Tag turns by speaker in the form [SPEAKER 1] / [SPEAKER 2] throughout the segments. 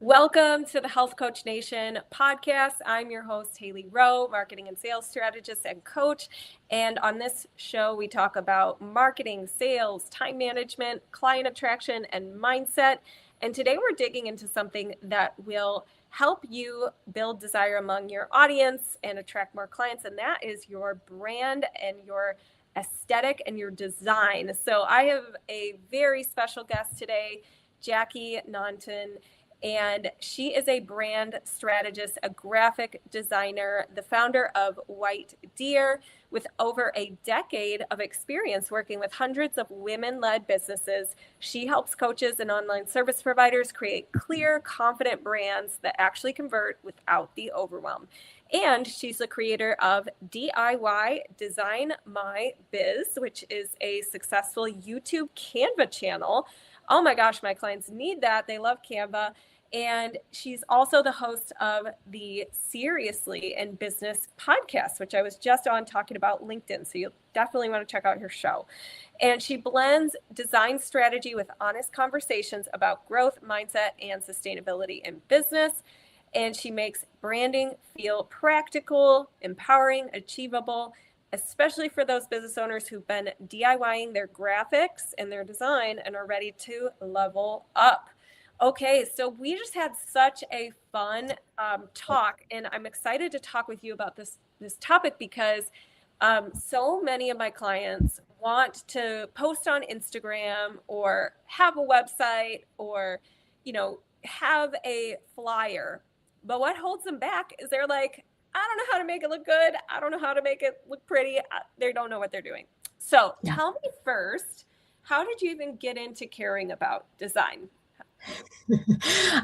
[SPEAKER 1] Welcome to the Health Coach Nation podcast. I'm your host, Haley Rowe, marketing and sales strategist and coach. And on this show, we talk about marketing, sales, time management, client attraction, and mindset. And today we're digging into something that will help you build desire among your audience and attract more clients. And that is your brand and your aesthetic and your design. So I have a very special guest today, Jackie Naunton. And she is a brand strategist, a graphic designer, the founder of White Deer, with over a decade of experience working with hundreds of women-led businesses. She helps coaches and online service providers create clear, confident brands that actually convert without the overwhelm. And she's the creator of DIY Design My Biz, which is a successful YouTube Canva channel. Oh my gosh, my clients need that. They love Canva. And she's also the host of the Seriously in Business podcast, which I was just on talking about LinkedIn. So you'll definitely want to check out her show. And she blends design strategy with honest conversations about growth, mindset, and sustainability in business. And she makes branding feel practical, empowering, achievable, especially for those business owners who've been DIYing their graphics and their design and are ready to level up. Okay, so we just had such a fun talk, and I'm excited to talk with you about this topic because so many of my clients want to post on Instagram or have a website or, have a flyer. But what holds them back is they're like, I don't know how to make it look good. I don't know how to make it look pretty. They don't know what they're doing. So Tell me first, how did you even get into caring about design?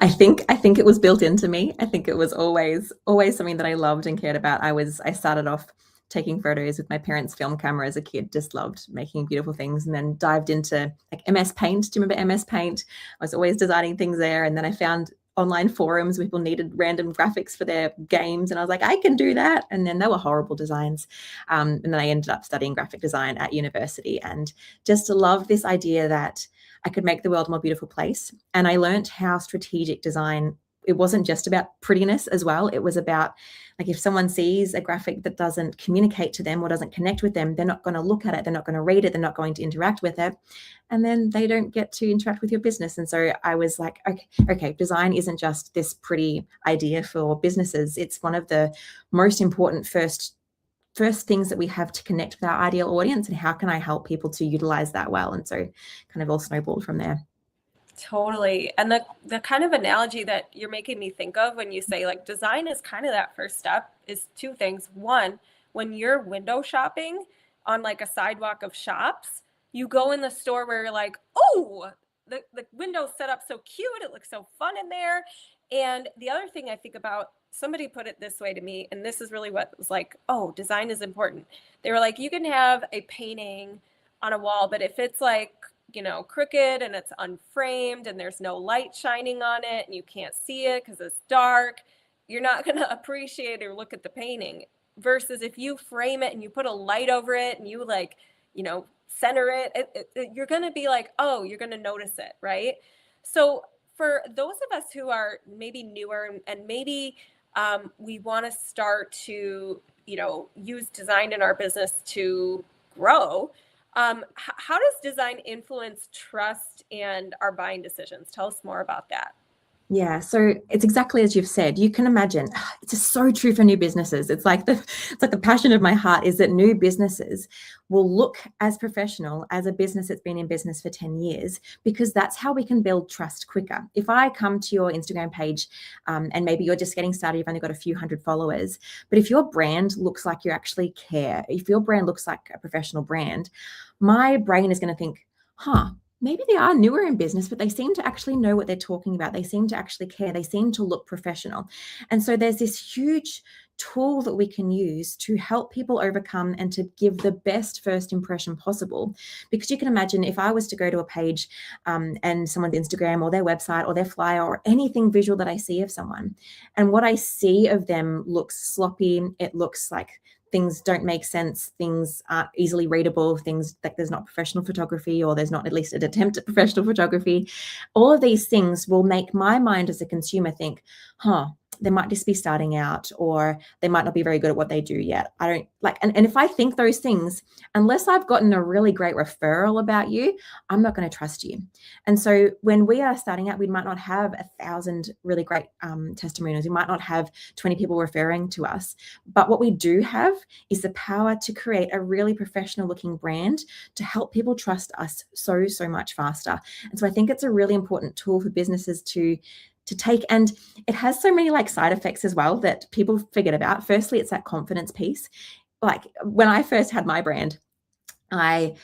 [SPEAKER 2] I think it was built into me. I think it was always something that I loved and cared about. I started off taking photos with my parents' film camera as a kid, just loved making beautiful things, and then dived into like MS Paint. Do you remember MS Paint? I was always designing things there, and then I found online forums where people needed random graphics for their games, and I was like, I can do that. And then they were horrible designs. And then I ended up studying graphic design at university, and just love this idea that I could make the world a more beautiful place. And I learned how strategic design, it wasn't just about prettiness as well. It was about, like, if someone sees a graphic that doesn't communicate to them or doesn't connect with them, they're not going to look at it, they're not going to read it, they're not going to interact with it. And then they don't get to interact with your business. And so I was like, okay, design isn't just this pretty idea for businesses. It's one of the most important first things that we have to connect with our ideal audience, and how can I help people to utilize that well? And so kind of all snowballed from there.
[SPEAKER 1] Totally. And the kind of analogy that you're making me think of when you say like design is kind of that first step is two things. One, when you're window shopping on like a sidewalk of shops, you go in the store where you're like, oh, the window's set up so cute. It looks so fun in there. And the other thing I think about, somebody put it this way to me, and this is really what was like, oh, design is important. They were like, you can have a painting on a wall, but if it's like, crooked and it's unframed and there's no light shining on it and you can't see it because it's dark, you're not going to appreciate or look at the painting. Versus if you frame it and you put a light over it and you center it, you're going to be like, oh, you're going to notice it, right? So for those of us who are maybe newer and maybe we want to start to, use design in our business to grow, how does design influence trust and our buying decisions? Tell us more about that.
[SPEAKER 2] Yeah, so it's exactly as you've said. You can imagine, it's just so true for new businesses. It's like the passion of my heart is that new businesses will look as professional as a business that's been in business for 10 years, because that's how we can build trust quicker. If I come to your Instagram page and maybe you're just getting started, you've only got a few hundred followers, but if your brand looks like you actually care, if your brand looks like a professional brand, my brain is going to think, maybe they are newer in business, but they seem to actually know what they're talking about. They seem to actually care. They seem to look professional. And so there's this huge tool that we can use to help people overcome and to give the best first impression possible. Because you can imagine if I was to go to a page and someone's Instagram or their website or their flyer or anything visual that I see of someone, and what I see of them looks sloppy, it looks like things don't make sense, things aren't easily readable, things like there's not professional photography, or there's not at least an attempt at professional photography. All of these things will make my mind as a consumer think, they might just be starting out, or they might not be very good at what they do yet. I don't like, and if I think those things, unless I've gotten a really great referral about you, I'm not going to trust you. And so when we are starting out, we might not have 1,000 really great testimonials. We might not have 20 people referring to us. But what we do have is the power to create a really professional looking brand to help people trust us so much faster. And so I think it's a really important tool for businesses to take, and it has so many like side effects as well that people forget about. Firstly, it's that confidence piece. Like when I first had my brand, my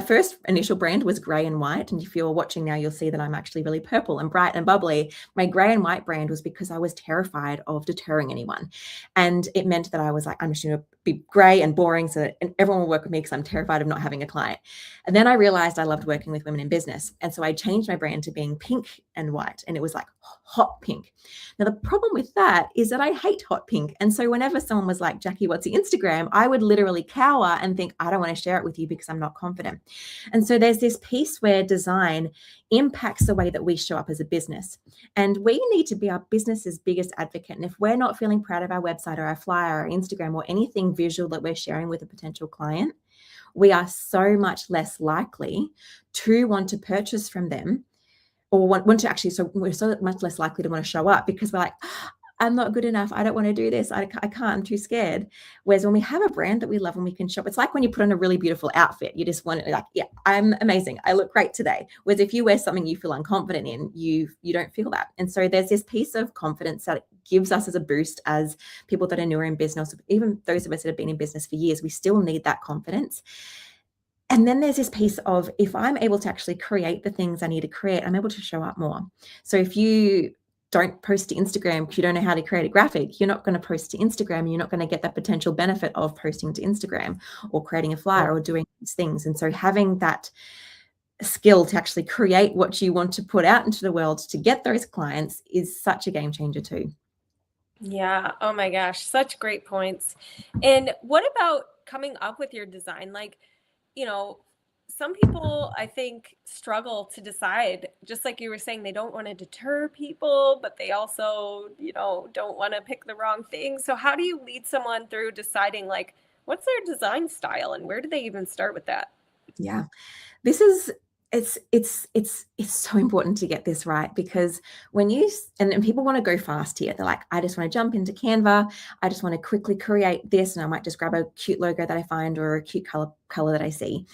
[SPEAKER 2] first initial brand was gray and white, and if you're watching now, you'll see that I'm actually really purple and bright and bubbly. My gray and white brand was because I was terrified of deterring anyone, and it meant that I was like, I'm just going to be gray and boring so that everyone will work with me because I'm terrified of not having a client. And then I realized I loved working with women in business, and so I changed my brand to being pink and white, and it was like hot pink. Now the problem with that is that I hate hot pink, and so whenever someone was like, Jackie, what's your Instagram? I would literally cower and think, I don't want to share it with you because I'm not confident. And so there's this piece where design impacts the way that we show up as a business, and we need to be our business's biggest advocate. And if we're not feeling proud of our website or our flyer or Instagram or anything visual that we're sharing with a potential client, we are so much less likely to want to purchase from them, or want to actually, so we're so much less likely to want to show up because we're like, I'm not good enough. I don't want to do this. I can't. I'm too scared. Whereas when we have a brand that we love and we can shop, it's like when you put on a really beautiful outfit. You just want to like, yeah, I'm amazing. I look great today. Whereas if you wear something you feel unconfident in, you don't feel that. And so there's this piece of confidence that it gives us as a boost as people that are newer in business, even those of us that have been in business for years, we still need that confidence. And then there's this piece of, if I'm able to actually create the things I need to create, I'm able to show up more. So if you don't post to Instagram because you don't know how to create a graphic, you're not going to post to Instagram. You're not going to get that potential benefit of posting to Instagram or creating a flyer or doing these things. And so having that skill to actually create what you want to put out into the world to get those clients is such a game changer too.
[SPEAKER 1] Yeah. Oh my gosh. Such great points. And what about coming up with your design? Like, some people, I think, struggle to decide, just like you were saying, they don't want to deter people, but they also, don't want to pick the wrong thing. So how do you lead someone through deciding like, what's their design style and where do they even start with that?
[SPEAKER 2] Yeah, this is, it's so important to get this right, because when you, and people want to go fast here. They're like, I just want to jump into Canva. I just want to quickly create this. And I might just grab a cute logo that I find or a cute color that I see.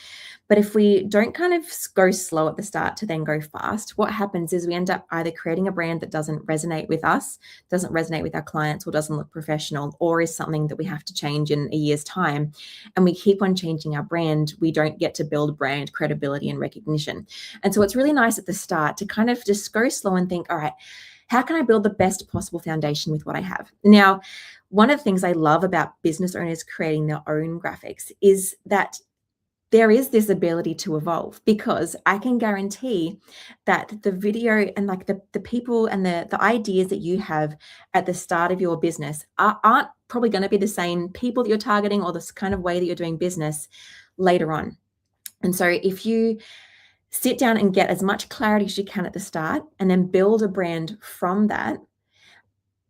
[SPEAKER 2] But if we don't kind of go slow at the start to then go fast, what happens is we end up either creating a brand that doesn't resonate with us, doesn't resonate with our clients, or doesn't look professional, or is something that we have to change in a year's time. And we keep on changing our brand. We don't get to build brand credibility and recognition. And so it's really nice at the start to kind of just go slow and think, all right, how can I build the best possible foundation with what I have? Now, one of the things I love about business owners creating their own graphics is that there is this ability to evolve, because I can guarantee that the video and like the people and the ideas that you have at the start of your business aren't probably going to be the same people that you're targeting or this kind of way that you're doing business later on. And so if you sit down and get as much clarity as you can at the start and then build a brand from that,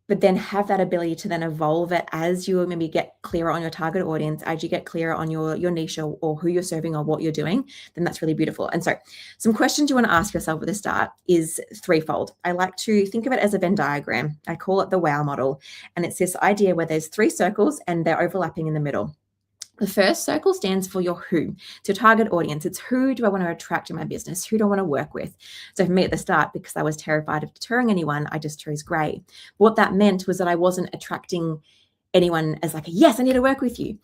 [SPEAKER 2] but then have that ability to then evolve it as you maybe get clearer on your target audience, as you get clearer on your niche or who you're serving or what you're doing, then that's really beautiful. And so some questions you want to ask yourself at the start is threefold. I like to think of it as a Venn diagram. I call it the WOW model. And it's this idea where there's 3 circles and they're overlapping in the middle. The first circle stands for your who. It's your target audience. It's who do I want to attract in my business? Who do I want to work with? So for me at the start, because I was terrified of deterring anyone, I just chose gray. What that meant was that I wasn't attracting anyone as like, yes, I need to work with you.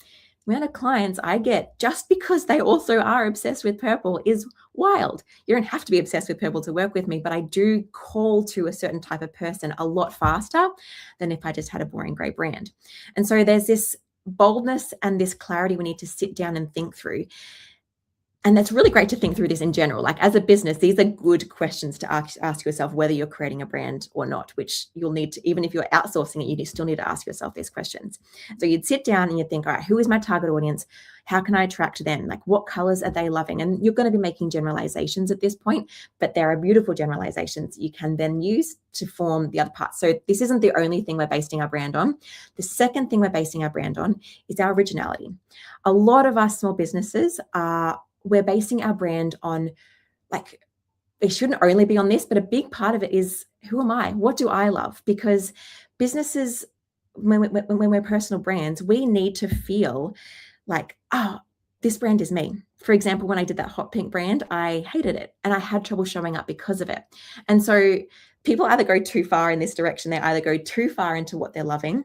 [SPEAKER 2] amount of clients I get just because they also are obsessed with purple is wild. You don't have to be obsessed with purple to work with me, but I do call to a certain type of person a lot faster than if I just had a boring gray brand. And so there's this boldness and this clarity we need to sit down and think through. And that's really great to think through this in general. Like as a business, these are good questions to ask yourself whether you're creating a brand or not, which you'll need to, even if you're outsourcing it, you still need to ask yourself these questions. So you'd sit down and you'd think, all right, who is my target audience? How can I attract them? Like what colors are they loving? And you're going to be making generalizations at this point, but there are beautiful generalizations you can then use to form the other parts. So this isn't the only thing we're basing our brand on. The second thing we're basing our brand on is our originality. A lot of us small businesses we're basing our brand on, like, it shouldn't only be on this, but a big part of it is, who am I? What do I love? Because businesses, when we're personal brands, we need to feel like, oh, this brand is me. For example, when I did that hot pink brand, I hated it and I had trouble showing up because of it. And so people either go too far in this direction, they either go too far into what they're loving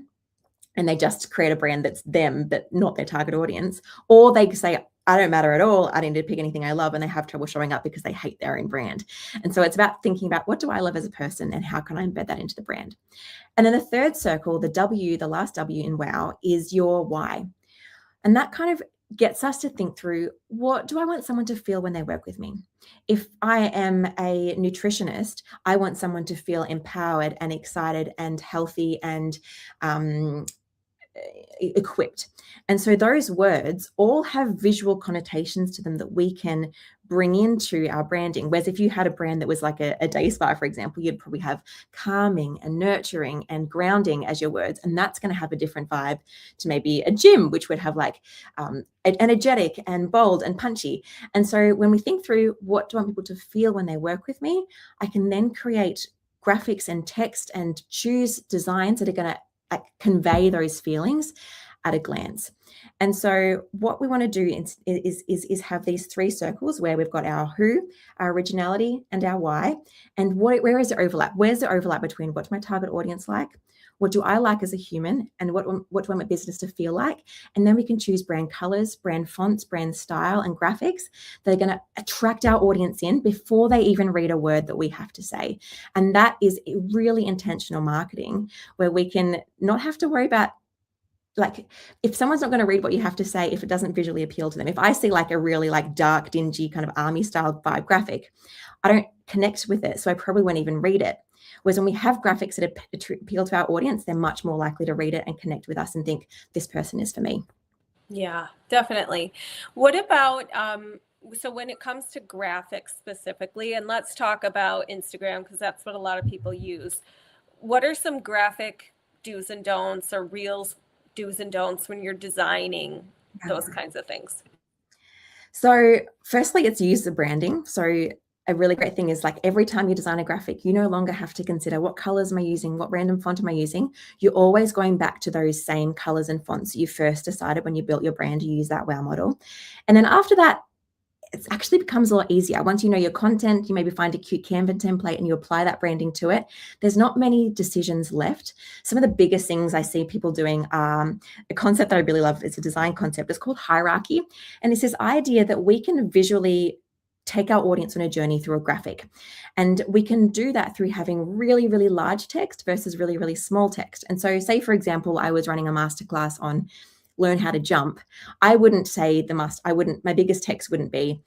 [SPEAKER 2] and they just create a brand that's them, but not their target audience, or they say, I don't matter at all. I need to pick anything I love, and they have trouble showing up because they hate their own brand. And so it's about thinking about, what do I love as a person and how can I embed that into the brand? And then the third circle, the W, the last W in WOW, is your why. And that kind of gets us to think through, what do I want someone to feel when they work with me? If I am a nutritionist, I want someone to feel empowered and excited and healthy and equipped. And so those words all have visual connotations to them that we can bring into our branding. Whereas if you had a brand that was like a day spa, for example, you'd probably have calming and nurturing and grounding as your words. And that's going to have a different vibe to maybe a gym, which would have like energetic and bold and punchy. And so when we think through, what do I want people to feel when they work with me, I can then create graphics and text and choose designs that are going to convey those feelings at a glance. And so what we want to do is have these three circles where we've got our who, our originality, and our why. And where is the overlap? Where's the overlap between what's my target audience like? What do I like as a human? And what do I want my business to feel like? And then we can choose brand colors, brand fonts, brand style, and graphics that are going to attract our audience in before they even read a word that we have to say. And that is really intentional marketing, where we can not have to worry about, like, if someone's not going to read what you have to say, if it doesn't visually appeal to them. If I see like a really like dark, dingy kind of army style vibe graphic, I don't connect with it. So I probably won't even read it. Whereas when we have graphics that appeal to our audience, they're much more likely to read it and connect with us and think, this person is for me.
[SPEAKER 1] Yeah, definitely. What about, so when it comes to graphics specifically, and let's talk about Instagram, because that's what a lot of people use. What are some graphic do's and don'ts, or reels do's and don'ts when you're designing those kinds of things?
[SPEAKER 2] So firstly, it's user branding. So a really great thing is, like, every time you design a graphic, you no longer have to consider what colors am I using, what random font am I using. You're always going back to those same colors and fonts that you first decided when you built your brand. You use that WOW model. And then after that, it actually becomes a lot easier. Once you know your content, you maybe find a cute Canva template and you apply that branding to it. There's not many decisions left. Some of the biggest things I see people doing, a concept that I really love, is a design concept. It's called hierarchy. And it's this idea that we can visually take our audience on a journey through a graphic. And we can do that through having really, really large text versus really, really small text. And so say, for example, I was running a masterclass on learn how to jump. I wouldn't say my biggest text wouldn't be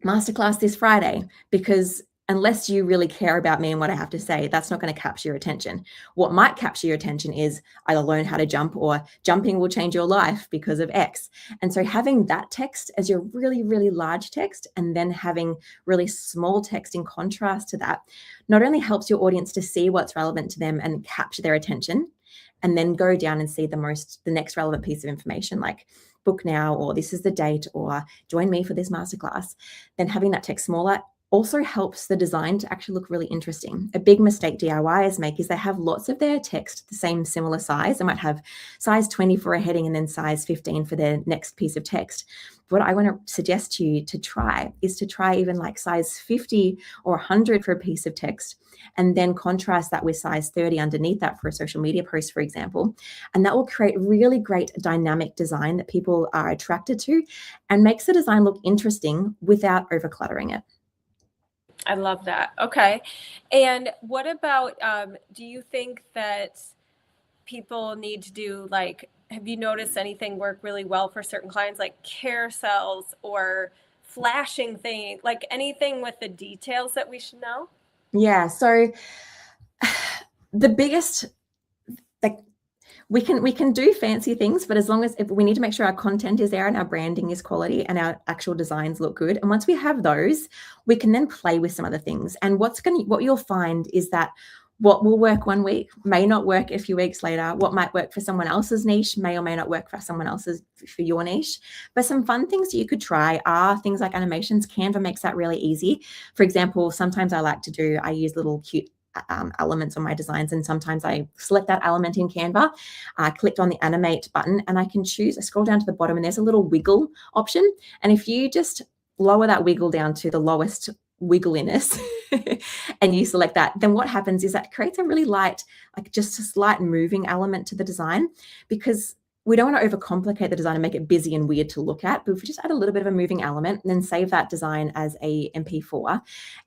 [SPEAKER 2] masterclass this Friday, because unless you really care about me and what I have to say, that's not going to capture your attention. What might capture your attention is either learn how to jump or jumping will change your life because of X. And so having that text as your really, really large text, and then having really small text in contrast to that, not only helps your audience to see what's relevant to them and capture their attention, and then go down and see the next relevant piece of information, like book now, or this is the date, or join me for this masterclass. Then having that text smaller also helps the design to actually look really interesting. A big mistake DIYers make is they have lots of their text the same similar size. They might have size 20 for a heading and then size 15 for their next piece of text. What I want to suggest to you to try is to try even like size 50 or 100 for a piece of text, and then contrast that with size 30 underneath that for a social media post, for example. And that will create really great dynamic design that people are attracted to and makes the design look interesting without overcluttering it.
[SPEAKER 1] I love that. Okay. And what about, do you think that people need to do, like, have you noticed anything work really well for certain clients, like carousels or flashing things, like anything with the details that we should know?
[SPEAKER 2] Yeah. So the biggest, like, we can do fancy things, but as long as, if we need to make sure our content is there and our branding is quality and our actual designs look good. And once we have those, we can then play with some other things. And what you'll find is that what will work one week may not work a few weeks later. What might work for someone else's niche may or may not work for someone else's, for your niche. But some fun things that you could try are things like animations. Canva makes that really easy. For example, sometimes I use little cute elements on my designs, and sometimes I select that element in Canva. I clicked on the animate button and I scroll down to the bottom and there's a little wiggle option. And if you just lower that wiggle down to the lowest wiggliness and you select that, then what happens is that creates a really light, like just a slight moving element to the design, because we don't want to overcomplicate the design and make it busy and weird to look at. But if we just add a little bit of a moving element and then save that design as a MP4.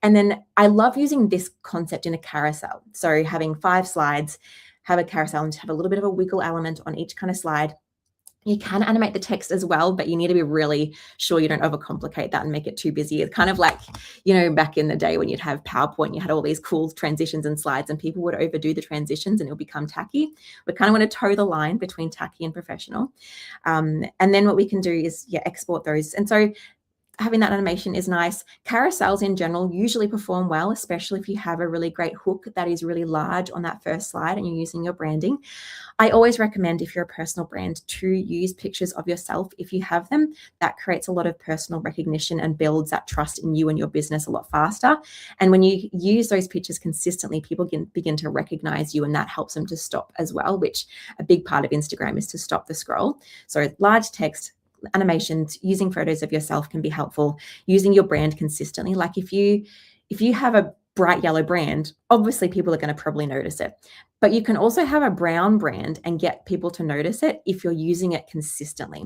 [SPEAKER 2] And then I love using this concept in a carousel. So having 5 slides, have a carousel and have a little bit of a wiggle element on each kind of slide. You can animate the text as well, but you need to be really sure you don't overcomplicate that and make it too busy. It's kind of like, back in the day when you'd have PowerPoint, you had all these cool transitions and slides and people would overdo the transitions and it'll become tacky. We kind of want to toe the line between tacky and professional. And then what we can do is export those. And so having that animation is nice. Carousels in general usually perform well, especially if you have a really great hook that is really large on that first slide and you're using your branding. I always recommend, if you're a personal brand, to use pictures of yourself if you have them. That creates a lot of personal recognition and builds that trust in you and your business a lot faster. And when you use those pictures consistently, people can begin to recognize you, and that helps them to stop as well, which a big part of Instagram is to stop the scroll. So large text, animations, using photos of yourself can be helpful. Using your brand consistently, like if you have a bright yellow brand, obviously people are going to probably notice it, but you can also have a brown brand and get people to notice it if you're using it consistently.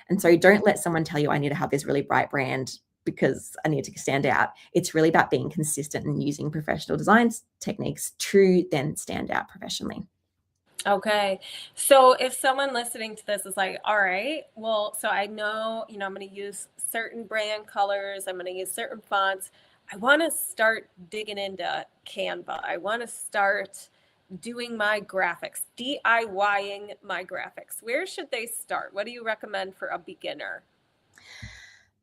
[SPEAKER 2] And so don't let someone tell you, I need to have this really bright brand because I need to stand out. It's really about being consistent and using professional design techniques to then stand out professionally.
[SPEAKER 1] Okay. So if someone listening to this is like, all right, well, so I know, I'm going to use certain brand colors, I'm going to use certain fonts. I want to start digging into Canva. I want to start doing my graphics, DIYing my graphics. Where should they start? What do you recommend for a beginner?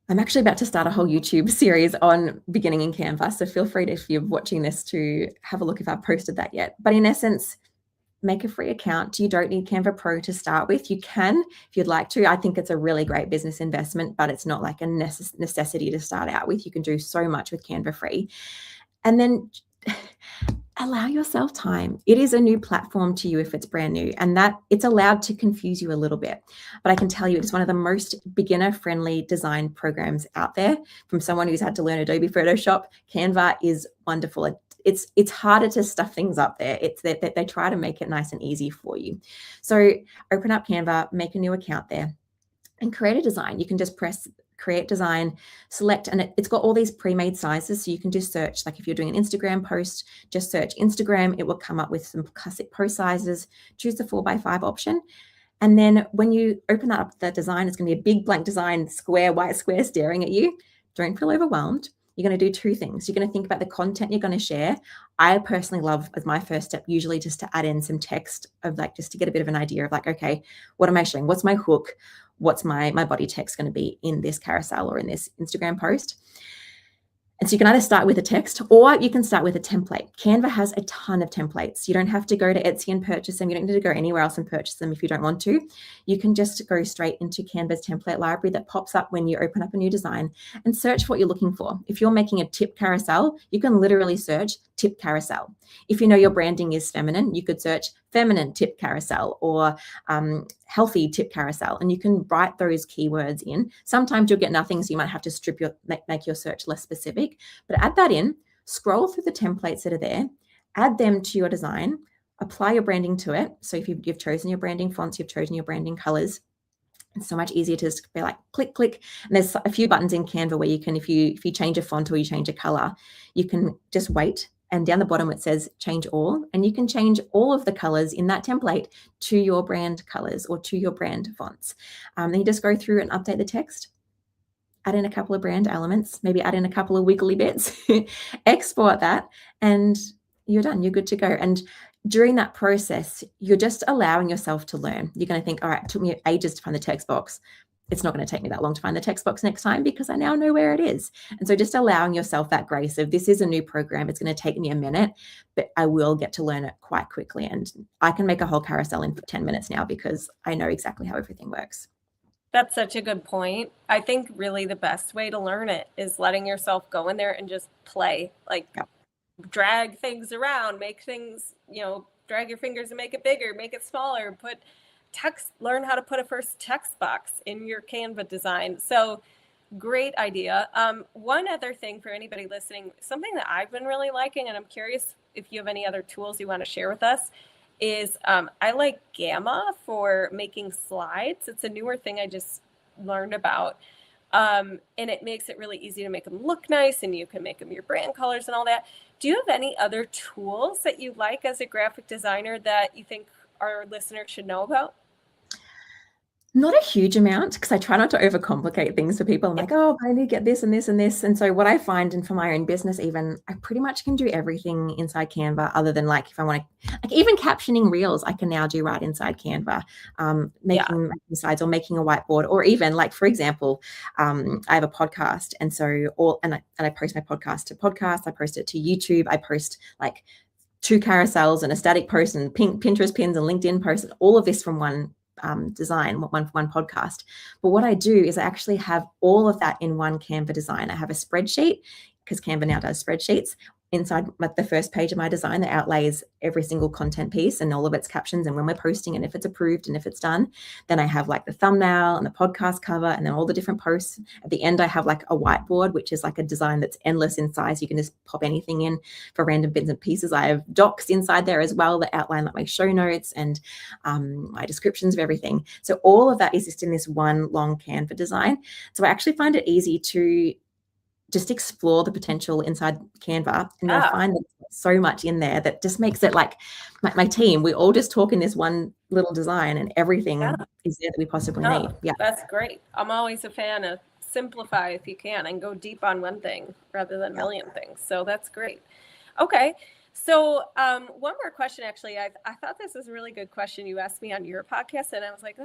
[SPEAKER 2] I'm actually about to start a whole YouTube series on beginning in Canva. So feel free to, if you're watching this, to have a look if I've posted that yet. But in essence, make a free account. You don't need Canva Pro to start with. You can if you'd like to. I think it's a really great business investment, but it's not like a necessity to start out with. You can do so much with Canva free. And then allow yourself time. It is a new platform to you if it's brand new, and that it's allowed to confuse you a little bit. But I can tell you it's one of the most beginner-friendly design programs out there. From someone who's had to learn Adobe Photoshop, Canva is wonderful. It's harder to stuff things up there. It's that they try to make it nice and easy for you. So open up Canva, make a new account there, and create a design. You can just press create design, select, and it's got all these pre-made sizes. So you can just search, like if you're doing an Instagram post, just search Instagram. It will come up with some classic post sizes. Choose the 4x5 option. And then when you open that up, the design is going to be a big blank design, white square staring at you. Don't feel overwhelmed. You're going to do 2 things. You're going to think about the content you're going to share. I personally love, as my first step, usually just to add in some text of just to get a bit of an idea of okay, what am I sharing? What's my hook? What's my body text going to be in this carousel or in this Instagram post? And so you can either start with a text or you can start with a template. Canva has a ton of templates. You don't have to go to Etsy and purchase them. You don't need to go anywhere else and purchase them if you don't want to. You can just go straight into Canva's template library that pops up when you open up a new design and search for what you're looking for. If you're making a tip carousel, you can literally search tip carousel. If you know your branding is feminine, you could search feminine tip carousel or healthy tip carousel, and you can write those keywords in. Sometimes you'll get nothing, so you might have to make your search less specific, but add that in, scroll through the templates that are there, add them to your design, apply your branding to it. So if you've chosen your branding fonts, you've chosen your branding colors, it's so much easier to just be like click, click. And there's a few buttons in Canva where you can, if you change a font or you change a color, you can just wait. And down the bottom, it says change all. And you can change all of the colors in that template to your brand colors or to your brand fonts. Then you just go through and update the text, add in a couple of brand elements, maybe add in a couple of wiggly bits, export that, and you're done. You're good to go. And during that process, you're just allowing yourself to learn. You're going to think, all right, it took me ages to find the text box. It's not going to take me that long to find the text box next time because I now know where it is. And so just allowing yourself that grace of this is a new program. It's going to take me a minute, but I will get to learn it quite quickly. And I can make a whole carousel in 10 minutes now because I know exactly how everything works.
[SPEAKER 1] That's such a good point. I think really the best way to learn it is letting yourself go in there and just play, like drag things around, make things, drag your fingers and make it bigger, make it smaller, put text, learn how to put a first text box in your Canva design. So great idea. One other thing for anybody listening, something that I've been really liking, and I'm curious if you have any other tools you want to share with us, is I like Gamma for making slides. It's a newer thing I just learned about. And it makes it really easy to make them look nice, and you can make them your brand colors and all that. Do you have any other tools that you like as a graphic designer that you think our listeners should know about?
[SPEAKER 2] Not a huge amount, because I try not to overcomplicate things for people. I'm like, oh, I need to get this and this and this. And so what I find, and for my own business even, I pretty much can do everything inside Canva other than like if I want to, like even captioning reels, I can now do right inside Canva, making slides or making a whiteboard, or even like, for example, I have a podcast. And so I post my podcast to podcasts, I post it to YouTube, I post like 2 carousels and a static post and Pinterest pins and LinkedIn posts, all of this from one design, one podcast. But what I do is I actually have all of that in one Canva design. I have a spreadsheet, because Canva now does spreadsheets, inside the first page of my design that outlays every single content piece and all of its captions and when we're posting and if it's approved and if it's done. Then I have like the thumbnail and the podcast cover and then all the different posts. At the end, I have like a whiteboard, which is like a design that's endless in size. You can just pop anything in for random bits and pieces. I have docs inside there as well that outline like my show notes and my descriptions of everything. So all of that is just in this one long Canva design. So I actually find it easy to just explore the potential inside Canva. And I find that so much in there that just makes it like my team, we all just talk in this one little design and everything is there that we possibly need. Yeah.
[SPEAKER 1] That's great. I'm always a fan of simplify if you can and go deep on one thing rather than a million things. So that's great. Okay. So one more question, actually. I thought this was a really good question you asked me on your podcast, and I was like,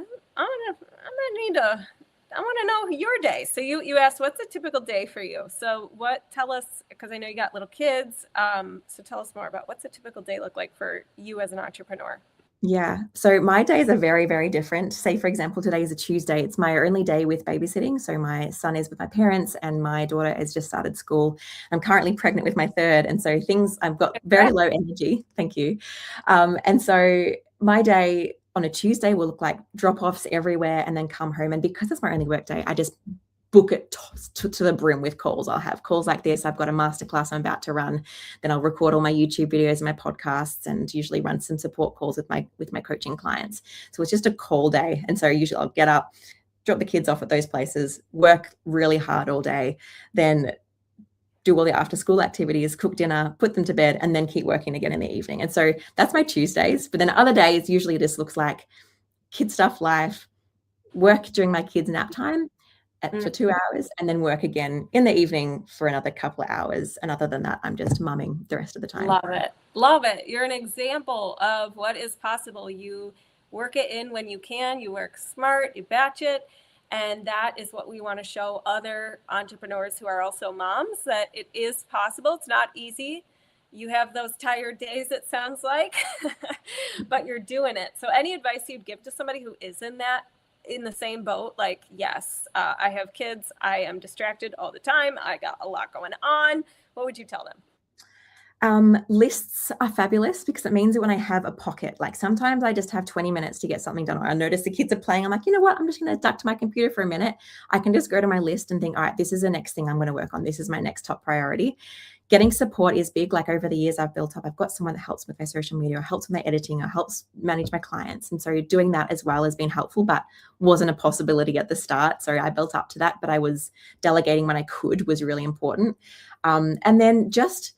[SPEAKER 1] I want to know your day. So you asked, what's a typical day for you? So tell us, because I know you got little kids. So tell us more about what's a typical day look like for you as an entrepreneur?
[SPEAKER 2] Yeah. So my days are very, very different. Say, for example, today is a Tuesday. It's my only day with babysitting. So my son is with my parents and my daughter has just started school. I'm currently pregnant with my third. And so I've got very low energy. Thank you. And so my day on a Tuesday will look like drop-offs everywhere and then come home. And because it's my only work day, I just book it to the brim with calls. I'll have calls like this. I've got a masterclass I'm about to run. Then I'll record all my YouTube videos and my podcasts and usually run some support calls with my coaching clients. So it's just a call day. And so usually I'll get up, drop the kids off at those places, work really hard all day, then do all the after school activities, cook dinner, put them to bed, and then keep working again in the evening. And so that's my Tuesdays. But then other days, usually it just looks like kid stuff life, work during my kids' nap time for 2 hours, and then work again in the evening for another couple of hours. And other than that, I'm just mumming the rest of the time.
[SPEAKER 1] Love it. Love it. You're an example of what is possible. You work it in when you can, you work smart, you batch it. And that is what we want to show other entrepreneurs who are also moms, that it is possible. It's not easy. You have those tired days, it sounds like, but you're doing it. So any advice you'd give to somebody who is in the same boat, like, yes, I have kids, I am distracted all the time, I got a lot going on, what would you tell them?
[SPEAKER 2] Lists are fabulous because it means that when I have a pocket, like sometimes I just have 20 minutes to get something done, or I notice the kids are playing, I'm like, you know what, I'm just going to duck to my computer for a minute. I can just go to my list and think, all right, this is the next thing I'm going to work on. This is my next top priority. Getting support is big. Like over the years I've built up, I've got someone that helps with my social media, or helps with my editing, or helps manage my clients. And so doing that as well has been helpful, but wasn't a possibility at the start. So I built up to that, but I was delegating when I could was really important. And then just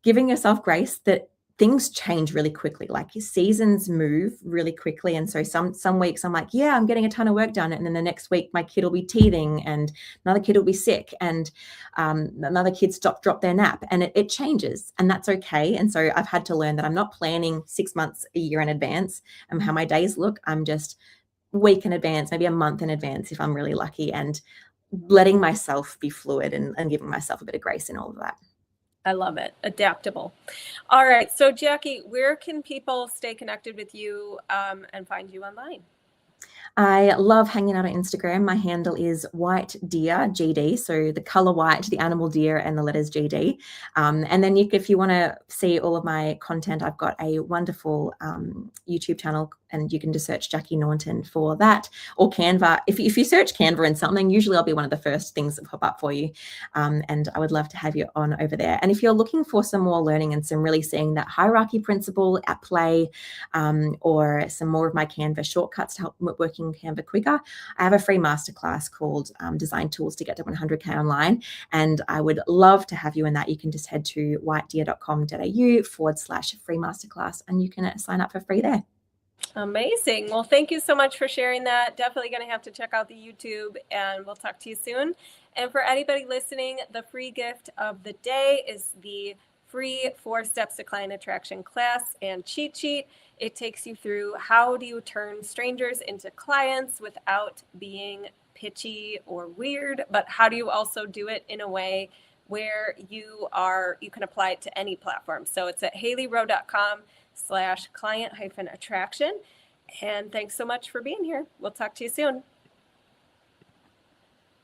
[SPEAKER 2] giving yourself grace that things change really quickly. Like your seasons move really quickly. And so some weeks I'm like, yeah, I'm getting a ton of work done. And then the next week my kid will be teething and another kid will be sick and another kid drop their nap, and it changes, and that's okay. And so I've had to learn that I'm not planning 6 months, a year in advance and how my days look. I'm just a week in advance, maybe a month in advance if I'm really lucky, and letting myself be fluid and giving myself a bit of grace in all of that.
[SPEAKER 1] I love it. Adaptable. All right. So Jackie, where can people stay connected with you and find you online?
[SPEAKER 2] I love hanging out on Instagram. My handle is White Deer GD. So the color white, the animal deer, and the letters GD. And then if you want to see all of my content, I've got a wonderful YouTube channel, and you can just search Jackie Naunton for that, or Canva. If you search Canva and something, usually I'll be one of the first things that pop up for you. And I would love to have you on over there. And if you're looking for some more learning and some really seeing that hierarchy principle at play, or some more of my Canva shortcuts to help working Canva quicker, I have a free masterclass called Design Tools to Get to 100K Online. And I would love to have you in that. You can just head to whitedeer.com.au/free masterclass, and you can sign up for free there.
[SPEAKER 1] Amazing. Well, thank you so much for sharing that. Definitely going to have to check out the YouTube, and we'll talk to you soon. And for anybody listening, the free gift of the day is the free 4 Steps to Client Attraction class and cheat sheet. It takes you through how do you turn strangers into clients without being pitchy or weird, but how do you also do it in a way where you can apply it to any platform. So it's at haleyrowe.com/client-attraction. And thanks so much for being here. We'll talk to you soon.